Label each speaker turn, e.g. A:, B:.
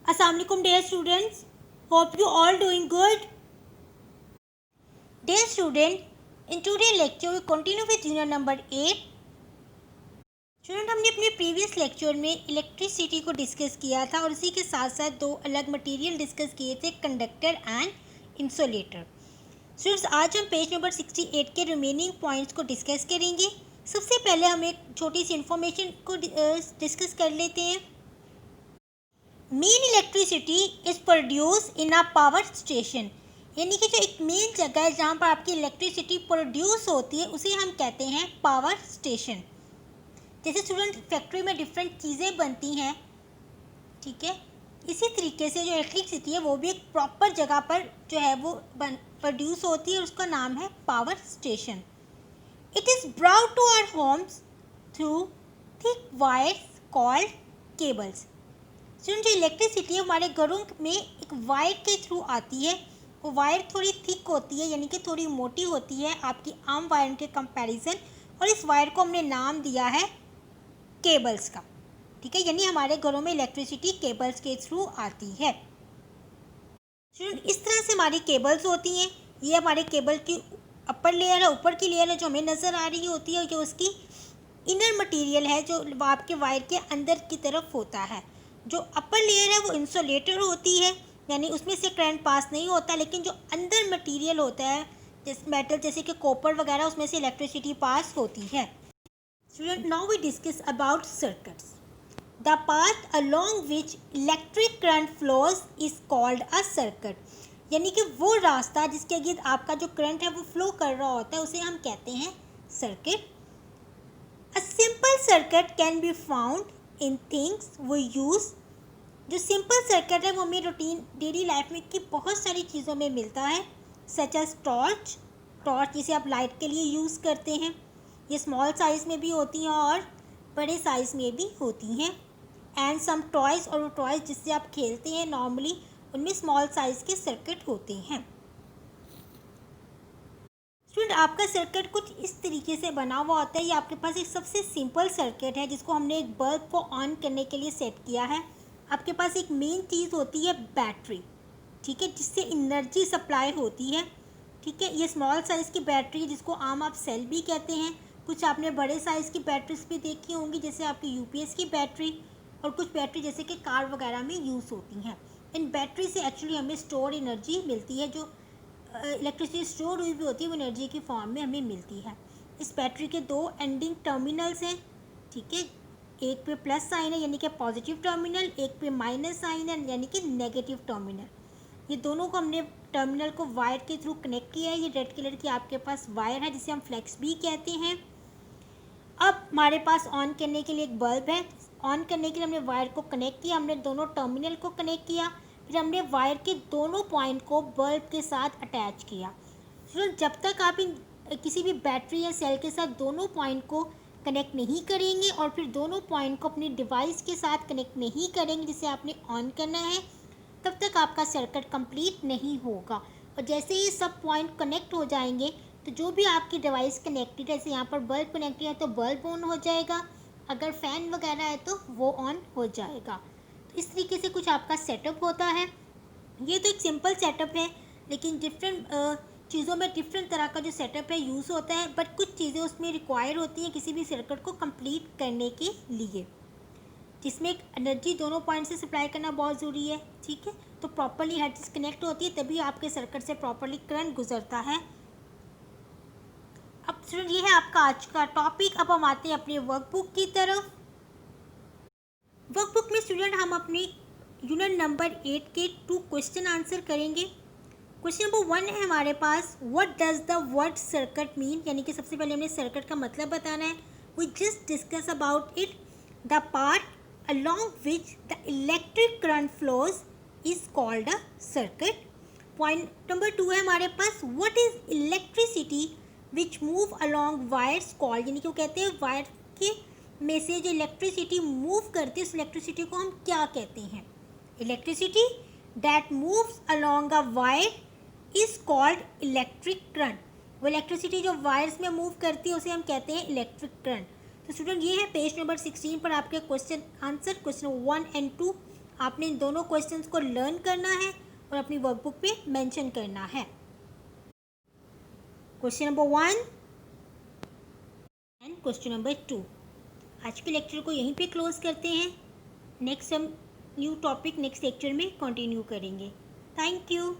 A: Assalamualaikum dear students. Hope you all doing good. Dear student, in today's lecture we continue with unit number 8. Student हमने अपने previous lecture में electricity को discuss किया था और उसी के साथ साथ दो अलग मटेरियल डिस्कस किए थे, कंडक्टर एंड इंसुलेटर. स्टूडेंट्स आज हम पेज नंबर 68 के रिमेनिंग पॉइंट्स को डिस्कस करेंगे. सबसे पहले हम एक छोटी सी इंफॉर्मेशन को डिस्कस कर लेते हैं. Main electricity is produce in a power station, यानी कि जो एक मेन जगह है जहाँ पर आपकी इलेक्ट्रिसिटी प्रोड्यूस होती है उसे हम कहते हैं पावर स्टेशन. जैसे स्टूडेंट फैक्ट्री में डिफरेंट चीज़ें बनती हैं, ठीक है, इसी तरीके से जो इलेक्ट्रिसिटी है वो भी एक प्रॉपर जगह पर जो है वो प्रोड्यूस होती है, उसका नाम है power station. It is brought to our homes through thick wires called cables. Student जो इलेक्ट्रिसिटी है हमारे घरों में एक वायर के थ्रू आती है. वो वायर थोड़ी थिक होती है, यानी कि थोड़ी मोटी होती है आपकी आम वायर के कंपैरिजन, और इस वायर को हमने नाम दिया है केबल्स का, ठीक है, यानी हमारे घरों में इलेक्ट्रिसिटी केबल्स के थ्रू आती है. स्टूडेंट इस तरह से हमारी केबल्स होती हैं. ये हमारे केबल की अपर लेयर है, ऊपर की लेयर है जो हमें नज़र आ रही होती है, जो उसकी इनर मटेरियल है जो आपके वायर के अंदर की तरफ होता है. जो अपर लेयर है वो इंसुलेटर होती है, यानी उसमें से करंट पास नहीं होता, लेकिन जो अंदर मटेरियल होता है जैसे मेटल जैसे कि कॉपर वगैरह, उसमें से इलेक्ट्रिसिटी पास होती है. Student now we discuss about circuits. The path along which electric current flows is called a circuit, यानी कि वो रास्ता जिसके गिर्द आपका जो करंट है वो फ्लो कर रहा होता है उसे हम कहते हैं circuit. A simple circuit can be found in things वो यूज़. जो सिंपल सर्किट है वो हमें रूटीन डेली लाइफ में की बहुत सारी चीज़ों में मिलता है, सच एज टॉर्च. टॉर्च जिसे आप लाइट के लिए यूज़ करते हैं. ये स्मॉल साइज़ में भी होती हैं और बड़े साइज़ में भी होती हैं. एंड सम टॉयज़, और वो टॉयज़ जिससे आप खेलते हैं नॉर्मली उनमें स्मॉल साइज़ के सर्किट होते हैं. स्टूडेंट आपका सर्किट कुछ इस तरीके से बना हुआ होता है. ये आपके पास एक सबसे सिंपल सर्किट है जिसको हमने एक बल्ब को ऑन करने के लिए सेट किया है. आपके पास एक मेन चीज़ होती है बैटरी, ठीक है, जिससे एनर्जी सप्लाई होती है, ठीक है. ये स्मॉल साइज़ की बैटरी जिसको आम आप सेल भी कहते हैं. कुछ आपने बड़े साइज़ की बैटरीज भी देखी होंगी जैसे आपकी यूपीएस की बैटरी, और कुछ बैटरी जैसे कि कार वगैरह में यूज़ होती हैं. इन बैटरी से एक्चुअली हमें स्टोर एनर्जी मिलती है. जो इलेक्ट्रिसिटी स्टोर हुई भी होती है वो एनर्जी की फॉर्म में हमें मिलती है. इस बैटरी के दो एंडिंग टर्मिनल्स हैं, ठीक है. एक पे प्लस साइन है यानी कि पॉजिटिव टर्मिनल, एक पे माइनस साइन है यानी कि नेगेटिव टर्मिनल. ये दोनों को हमने टर्मिनल को वायर के थ्रू कनेक्ट किया है. ये रेड कलर की आपके पास वायर है जिसे हम फ्लेक्स भी कहते हैं. अब हमारे पास ऑन करने के लिए एक बल्ब है. ऑन करने के लिए हमने वायर को कनेक्ट किया, हमने दोनों टर्मिनल को कनेक्ट किया, फिर हमने वायर के दोनों पॉइंट को बल्ब के साथ अटैच किया. फिर जब तक आप इन किसी भी बैटरी या सेल के साथ दोनों पॉइंट को कनेक्ट नहीं करेंगे और फिर दोनों पॉइंट को अपनी डिवाइस के साथ कनेक्ट नहीं करेंगे जिसे आपने ऑन करना है, तब तक आपका सर्किट कंप्लीट नहीं होगा. और जैसे ही सब पॉइंट कनेक्ट हो जाएंगे तो जो भी आपकी डिवाइस कनेक्टेड है, जैसे यहाँ पर बल्ब कनेक्टेड है तो बल्ब ऑन हो जाएगा, अगर फ़ैन वगैरह है तो वो ऑन हो जाएगा. तो इस तरीके से कुछ आपका सेटअप होता है. ये तो एक सिंपल सेटअप है, लेकिन डिफरेंट चीज़ों में डिफरेंट तरह का जो सेटअप है यूज़ होता है, बट कुछ चीज़ें उसमें रिक्वायर होती हैं किसी भी सर्किट को कंप्लीट करने के लिए, जिसमें एक एनर्जी दोनों पॉइंट से सप्लाई करना बहुत ज़रूरी है, ठीक है. तो प्रॉपरली हर चीज़ कनेक्ट होती है तभी आपके सर्किट से प्रॉपरली करंट गुजरता है. अब स्टूडेंट ये है आपका आज का टॉपिक. अब हम आते हैं अपने वर्कबुक की तरफ. वर्कबुक में स्टूडेंट हम अपनी यूनिट नंबर 8 के 2 क्वेश्चन आंसर करेंगे. क्वेश्चन नंबर 1 है हमारे पास, what does the word circuit mean, यानी कि सबसे पहले हमने सर्किट का मतलब बताना है. We just discuss about it. The part along which the electric current flows is called a circuit. Point number 2 है हमारे पास, what is electricity which move along wires called, यानी कि वो कहते हैं वायर के में से जो इलेक्ट्रिसिटी मूव करती है उस इलेक्ट्रिसिटी को हम क्या कहते हैं. Electricity that moves along a wire is called electric current. वो इलेक्ट्रिसिटी जो वायर्स में मूव करती है उसे हम कहते हैं इलेक्ट्रिक करंट. तो स्टूडेंट ये है पेज नंबर 16 पर आपके क्वेश्चन आंसर. क्वेश्चन 1 एंड 2 आपने इन दोनों क्वेश्चंस को लर्न करना है और अपनी वर्कबुक पे मेंशन करना है। Question number 1 and question number 2। आज के लेक्चर को यहीं पे क्लोज करते हैं। नेक्स्ट हम न्यू टॉपिक नेक्स्ट लेक्चर में कंटिन्यू करेंगे। Thank you.